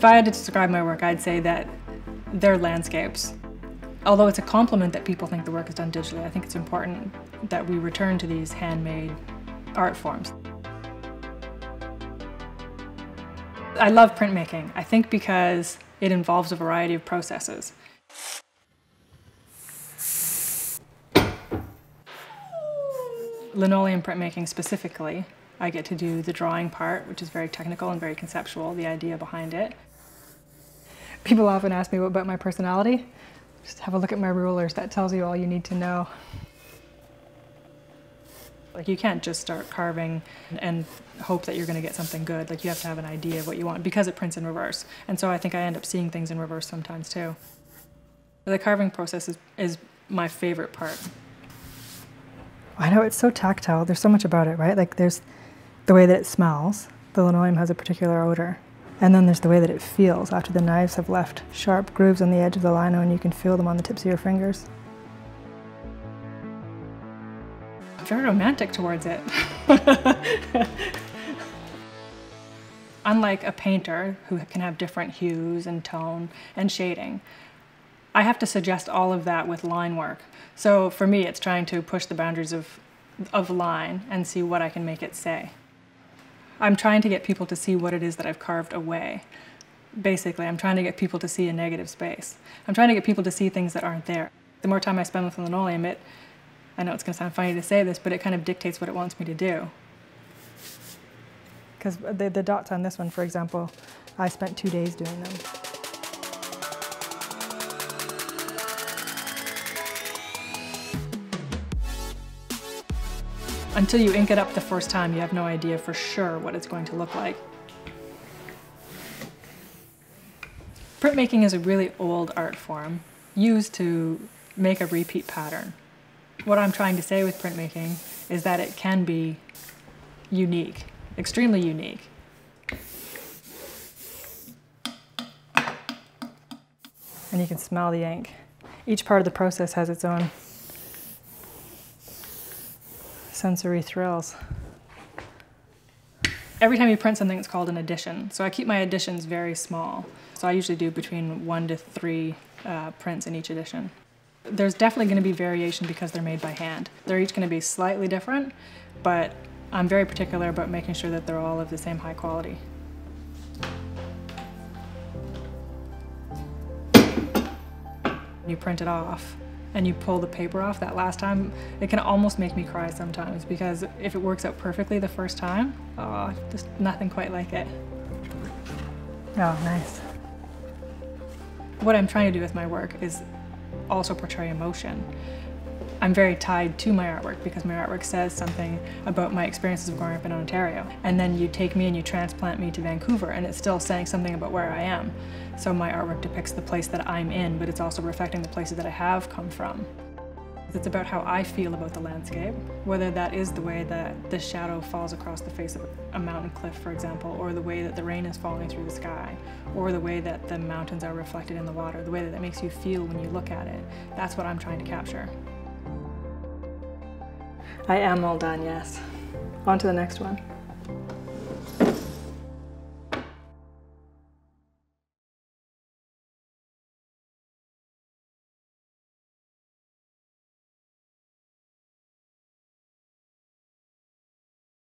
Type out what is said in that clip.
I had to describe my work, I'd say that they're landscapes. Although it's a compliment that people think the work is done digitally, I think it's important that we return to these handmade art forms. I love printmaking, I think because it involves a variety of processes. Linoleum printmaking specifically, I get to do the drawing part, which is very technical and very conceptual, the idea behind it. People often ask me about my personality. Just have a look at my rulers, that tells you all you need to know. Like, you can't just start carving and hope that you're going to get something good. Like, you have to have an idea of what you want because it prints in reverse. And so I think I end up seeing things in reverse sometimes too. The carving process is my favorite part. I know, it's so tactile. There's so much about it, right? Like, there's the way that it smells. The linoleum has a particular odor. And then there's the way that it feels after the knives have left sharp grooves on the edge of the lino and you can feel them on the tips of your fingers. I'm very romantic towards it. Unlike a painter who can have different hues and tone and shading, I have to suggest all of that with line work. So for me, it's trying to push the boundaries of line and see what I can make it say. I'm trying to get people to see what it is that I've carved away. Basically, I'm trying to get people to see a negative space. I'm trying to get people to see things that aren't there. The more time I spend with linoleum, I know it's going to sound funny to say this, but it kind of dictates what it wants me to do. Because the dots on this one, for example, I spent 2 days doing them. Until you ink it up the first time, you have no idea for sure what it's going to look like. Printmaking is a really old art form used to make a repeat pattern. What I'm trying to say with printmaking is that it can be unique, extremely unique. And you can smell the ink. Each part of the process has its own sensory thrills. Every time you print something, it's called an edition. So I keep my editions very small. So I usually do between 1 to 3 prints in each edition. There's definitely going to be variation because they're made by hand. They're each going to be slightly different, but I'm very particular about making sure that they're all of the same high quality. You print it off and you pull the paper off that last time, it can almost make me cry sometimes because if it works out perfectly the first time, oh, just nothing quite like it. Oh, nice. What I'm trying to do with my work is also portray emotion. I'm very tied to my artwork because my artwork says something about my experiences of growing up in Ontario. And then you take me and you transplant me to Vancouver and it's still saying something about where I am. So my artwork depicts the place that I'm in, but it's also reflecting the places that I have come from. It's about how I feel about the landscape, whether that is the way that the shadow falls across the face of a mountain cliff, for example, or the way that the rain is falling through the sky, or the way that the mountains are reflected in the water, the way that that makes you feel when you look at it. That's what I'm trying to capture. I am all done, yes. On to the next one.